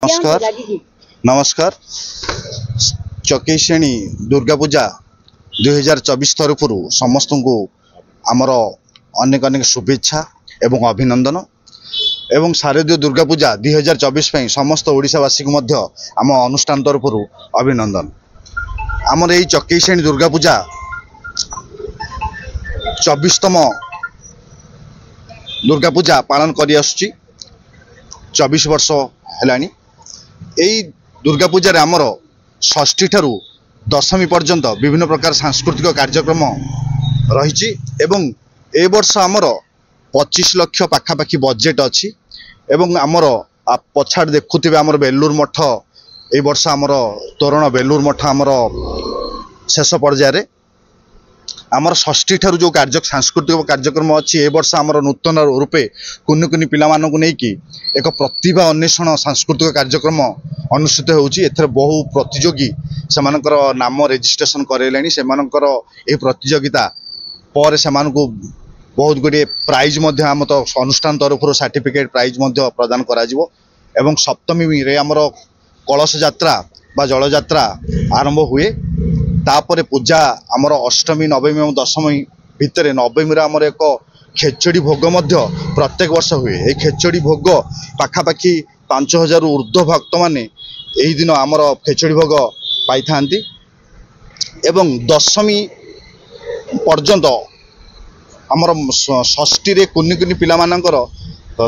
नमस्कार नमस्कार चकेशेणी दुर्गा पूजा 2024 तरफ समस्त को आमर अनेक अनेक शुभेच्छा एवं अभिनंदन एवं शारदीय दुर्गा पूजा 2024 समस्त ओडिशावासी को मध्य आम अनुष्ठान तरफ अभिनंदन। आमर यही चकेशेणी दुर्गा पूजा 24तम दुर्गा पूजा पालन कर 24 वर्ष है। यही दुर्गा पूजा रे आमर षष्ठी ठारू दशमी पर्यंत विभिन्न प्रकार सांस्कृतिक कार्यक्रम रही एवं ए वर्ष आमर 25 लाख पाखापाखि बजेट अच्छी एवं आमर पछाड़ देखुवे आमर बेलूर मठ ए वर्ष आमर तोरण बेलूर मठ आमर शेष पर्यायर आमर षष्ठी ठारू जो सांस्कृतिक कार्यक्रम अच्छी ए वर्ष आमर नूतन रूपे कुनि कुनि पिला मानकु नेकी एक प्रतिभा अन्वेषण सांस्कृतिक कार्यक्रम अनुष्ठित होउची। एथर बहु प्रतियोगी सेमानकर नाम रेजिस्ट्रेशन करेलेनी सेमानकर ए प्रतियोगिता पर सेमानकु बहुत गुडी प्राइज मध्य आम तो अनुष्ठान तरफ सर्टिफिकेट प्राइज मध्य प्रदान करा जिवो एवं सप्तमी रे आमर कलश यात्रा बा जल यात्रा आरंभ हुए। तापर पूजा आमर अष्टमी नवमी और दशमी भितर नवमी रे आमर एक खेचड़ी भोग मध्य प्रत्येक वर्ष हुए। ये खेचड़ी भोग पाखापाखि 5000 ऊर्ध्व भक्त माने यही दिन आमर खेचड़ी भोग पाई थांती एवं दशमी पर्यंत आमर षष्ठी रे कुनि कुनि पिला मानकर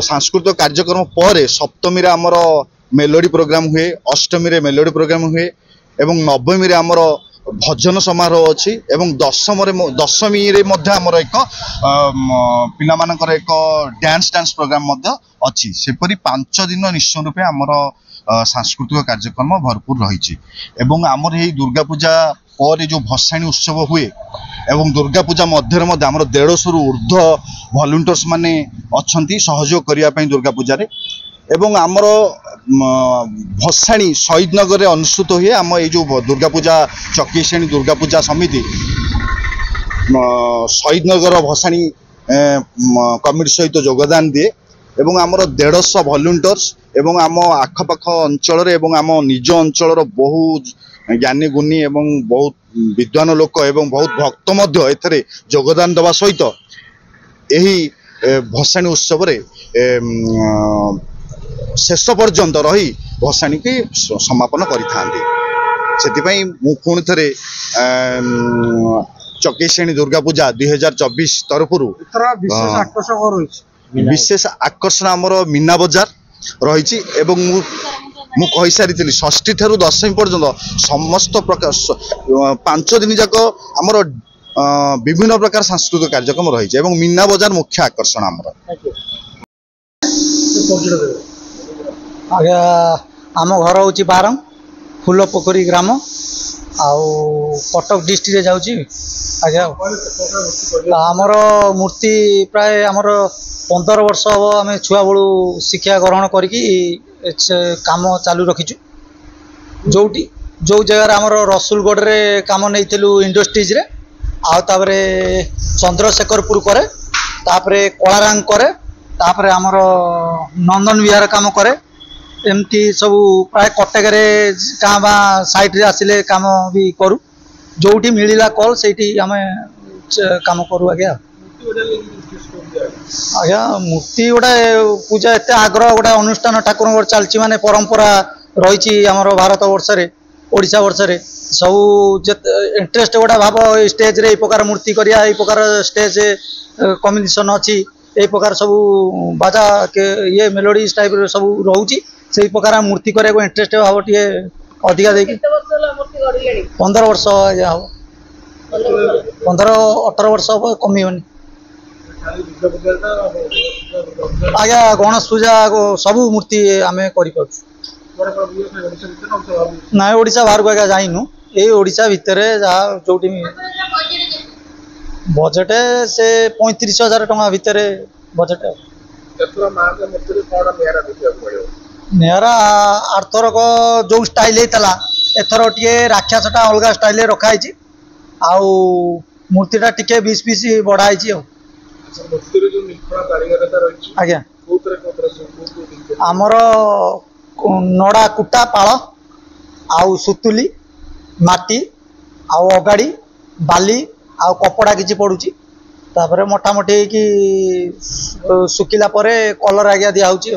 सांस्कृतिक कार्यक्रम पर सप्तमी रे आमर मेलोडी प्रोग्राम हुए, अष्टमी रे मेलोडी प्रोग्राम हुए एवं नवमी रे आमर भजन समारोह अच्छी एवं दशमी रे मध्य आमर एक पिला मानकर एक डांस प्रोग्राम मध्य अच्छी सेपरी 5 दिन निश्चय रूपे आमर सांस्कृतिक कार्यक्रम भरपूर रही एवं आमर यही दुर्गा पूजा पर जो भसाणी उत्सव हुए एवं दुर्गा पूजा मध्य आमर 150 रु ऊर्ध्व वॉलंटियर्स माने अच्छी सहयोग करने दुर्गा पूजा रे एवं आमर भसाणी शहीद नगर अनुष्ठित हुए। आम ये जो दुर्गा पूजा चकेशेणी दुर्गा पूजा समिति शहीद नगर भसाणी कमिटी सहित योगदान दिए एवं आमर 150 वॉलंटियर्स एवं आम आखपाख अंचल एवं आम निज अंचल बहुत ज्ञानी गुणी एवं बहुत विद्वान लोक एवं बहुत भक्त मध्य एथरे योगदान देवा सहित यही भसाणी उत्सव रे शेष पर्यंत रही भसाणी की समापन करि मु पुणी थे चकेशेणी दुर्गा पूजा 2024 तरफ विशेष आकर्षण आमर मीना बजार रही एवं मु कही सारी षष्ठी ठारू दशमी पर्यंत समस्त प्रकार 5 दिन जाक आमर विभिन्न प्रकार सांस्कृतिक कार्यक्रम रही एवं मीना बजार मुख्य आकर्षण आमर। आज्ञा आम घर हूँ बारंग फूल पोखरी ग्राम आउ कटक डिस्ट्रिक्ट रे जाउची। आज्ञा आमर मूर्ति प्राय आमर 15 वर्ष हम आम छुआ बड़ू शिक्षा ग्रहण करके काम चालू रखीचु। जो जगह आमर रसुलगढ़ रे काम नहीं इंडस्ट्रीज रे आउे चंद्रशेखरपुर करे तापरे कलारांग करे तापरे आमर नंदन विहार काम करे एमती सब प्राय कटक साइट रे आसिले काम भी करू जोटी मिलला कल से आम काम करू। आज्ञा आज्ञा मूर्ति गोटे पूजा एत आग्रह गोटे अनुष्ठान ठाकुर चलती माने परंपरा रही आमर भारत वर्ष ओडिशा वर्ष सब इंटरेस्ट गोटा भाव स्टेज रे प्रकार मूर्ति करिया ए प्रकार स्टेज कम्पिटिशन अच्छी ए प्रकार सब बाजा के ये मेलोडी टाइप सब रोची से प्रकार मूर्ति करने इंटरेस्ट भाव टे अधिका दे 15 वर्ष हम 15-18 वर्ष हम कमिबनी। आज्ञा गणेश पूजा सबू मूर्ति आम कर ना ओडिशा बाहर को आज्ञा जाइनु ये ओडिशा भितर जहाँ जो बजेट से 35,000 टंका भितर बजेट निरा आरथरक जो स्टाइल होता एथर टे राक्षसटा अलग स्टाइल रखाई आउ मूर्तिटा टिके 20 पीस बढ़ाई आज्ञा आमर ନଡ଼ା କୁଟା ପାଳ ଆଉ ସୁତୁଲି ମାଟି ଆଉ ଅଗାଡ଼ି ବାଲି ଆଉ କପଡ଼ା କିଛି ପଡ଼ୁଛି ତାପରେ ମୋଟାମୋଟି ହେଇକି ଶୁଖିଲା ପରେ କଲର ଆଜ୍ଞା ଦିଆହେଉଛି।